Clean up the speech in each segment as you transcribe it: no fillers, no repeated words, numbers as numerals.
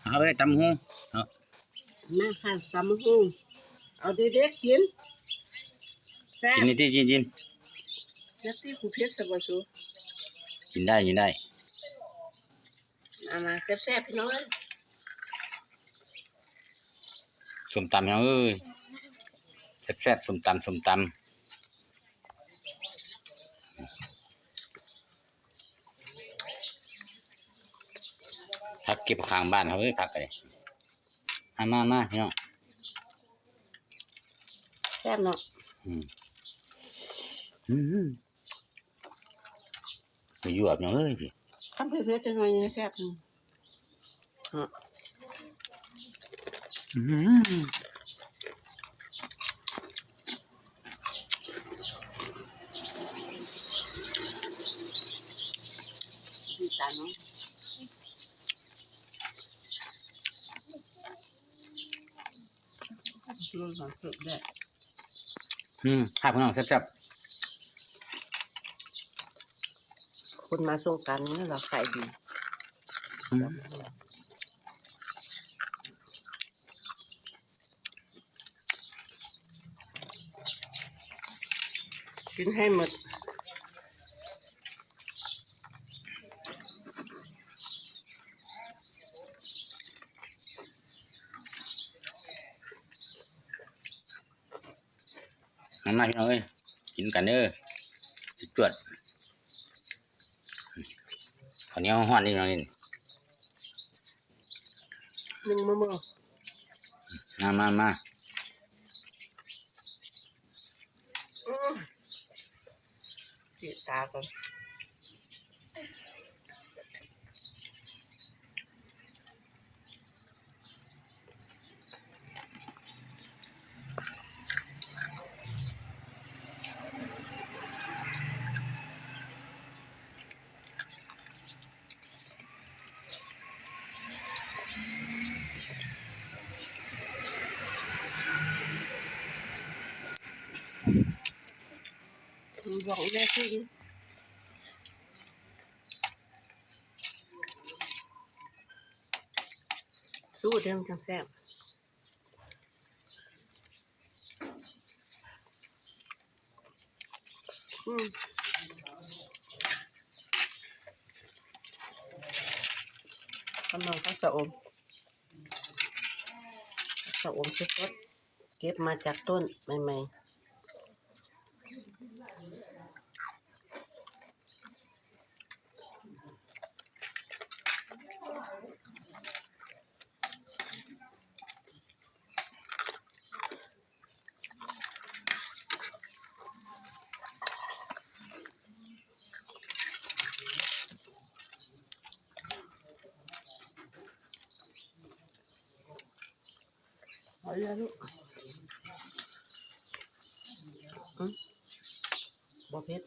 เอาไปตำหูเอามาค่ะตำหูเอาเด็กๆกินแซ่บ กินนี่ที่กินนักที่ผู้เพชรสบสู กินได้มาแซ่บๆพี่น้องเอ้ย ส้มตำยังเอ้ยแซ่บๆส้มตำพักเก็บข้างบ้านเขาเอ้ยพักเลยมาพี่น้อง แซ่บเนาะ ไปอยู่แบบยังเอ้ยพี่ ทำเพชรจะหน่อยนี่แซ่บดีตาเนาะรู้สึกสุดได้ข้าวพี่น้องแซ่บคนมาส่งกันนี่เราขายดีกินให้หมดมาพี่น้องเอ้ยกินกันเด้อจวดข้าวเหนียวห้อนนี่พี่น้องนี่นึ่งมะม่วงมาปิดตาก่อนบอกแม่ที่สู้เดี๋ยวมันจะแซ่บกำลังข้าวสะอมสดๆเก็บมาจากต้นใหม่ๆเอาเลยลูกบ่เผ็ด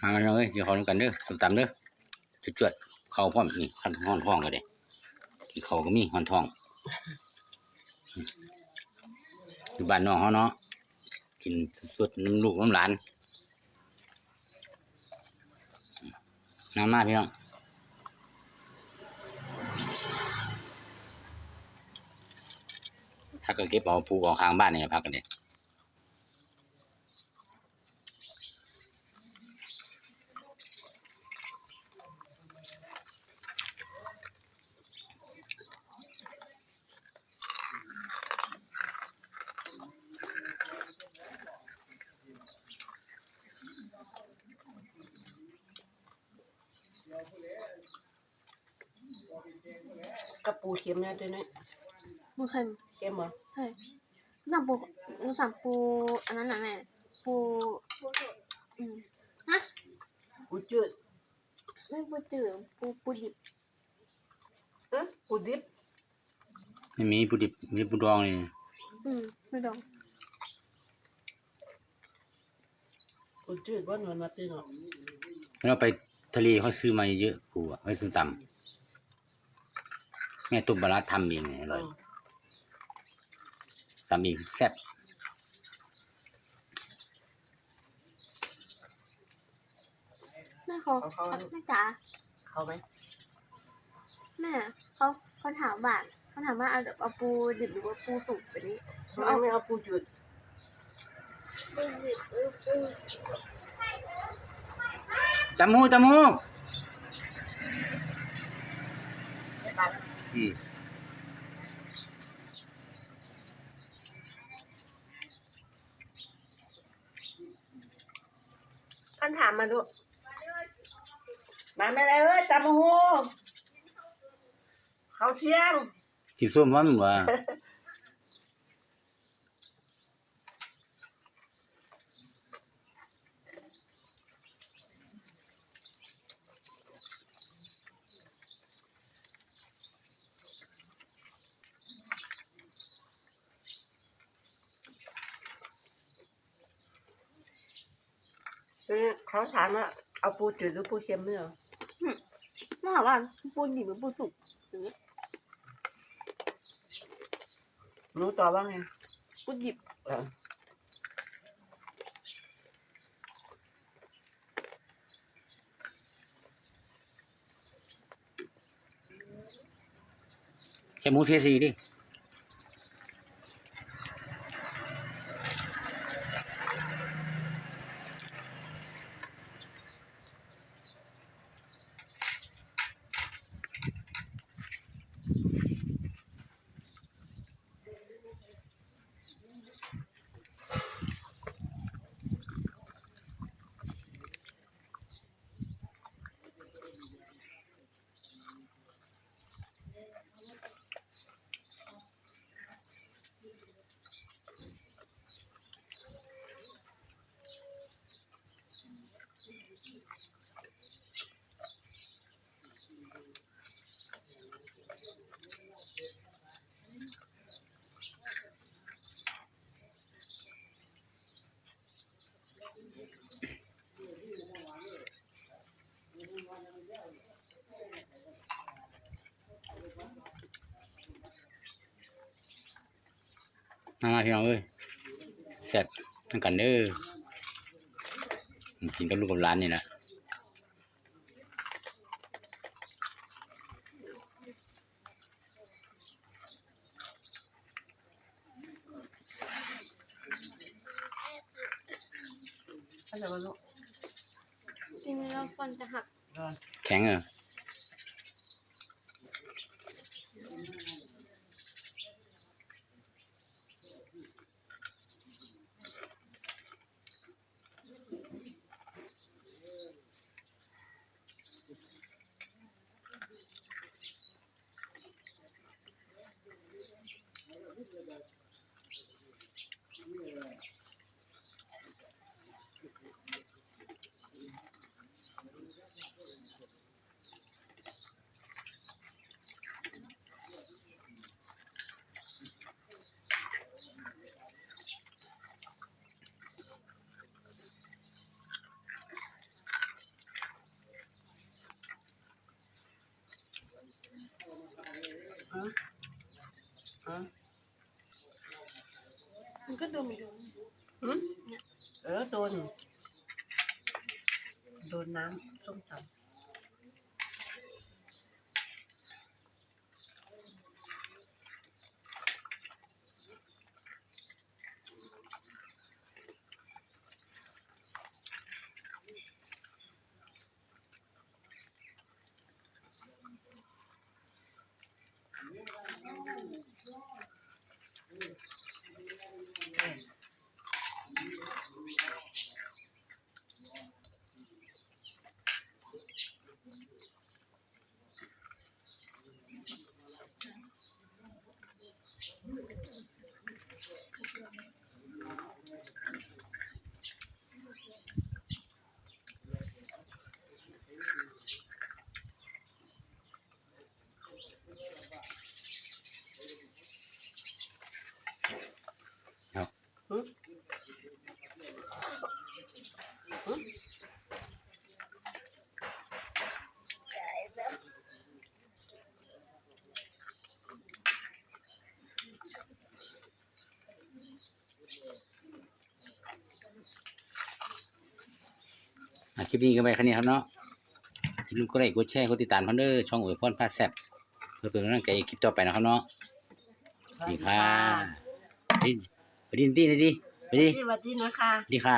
มาพี่น้องเอ้ยกินข้าวกันเด้อส้มตำเด้อจวดข้าวพร้อมนี่ขั้นห้อนท้องก็ได้กินข้าวก็มีห้อนท้องอยู่บ้านน้องเขาเนาะกินสดน้ำลูกน้ำหลานมาพี่น้องถ้าก็เก็บเอาปูเอาข้างบ้านนี่พักกันเด้กระปูเค็มแน่ด้วยนะ ปูเค็ม เค็มเหรอ ใช่สั่งปูสั่งปูอันนั้นน่ะแม่ปูสดฮะ ปูจืด ไม่ปูจืดปูดิบ ปูดิบ ไม่มีปูดิบมีปูดองนี่ ไม่ดอง ปูจืดว่านวลมาตื้อเนาะ เราไปทะเลเขาซื้อมาเยอะปูอ่ะไว้ส้มตำแม่ตุ่มปลาร้าทำเองอร่อย ำอีกแซ่บ แม่เขาแม่จ๋า เขาไหม แม่เขาถามว่าเอาปูดิบหรือว่าปูสุกไปนี้ ทำไมไม่เอาปูจุด ปูดิบปู จมูกอืม ท่านถามมาดูมาไม่ได้เอ้ยตำหูเขาเที่ยง สีส้มว่ามันว่าเขาถามว่าเอาปูจืดหรือปูเค็มเนี่ย แม่ถามว่าปูดิบหรือปูสุกหรือ หนูตอบว่าไง ปูดิบ แค่หมูเทสีดิมาพี่น้องเอ้ยแซ่บทั้งกันเด้อกินกับลูกกับหลานนี่นะ อะไรวะลูก จริงๆแล้วฟันจะหัก แข็งเหรอมันก็ดูไม่ดู โดนน้ำส้มตำ คลิปนี้ก็ไปแค่นี้ครับเนาะอย่าลืมกดไลค์กดแชร์กดติดตามพันเด้อช่องอวยพรพาแซ่บเพื่อเป็นกำลังใจคลิปต่อไปนะครับเนาะดีค่ะไปดินตีนะดิไปดิ สวัสดีนะคะ ดีค่ะ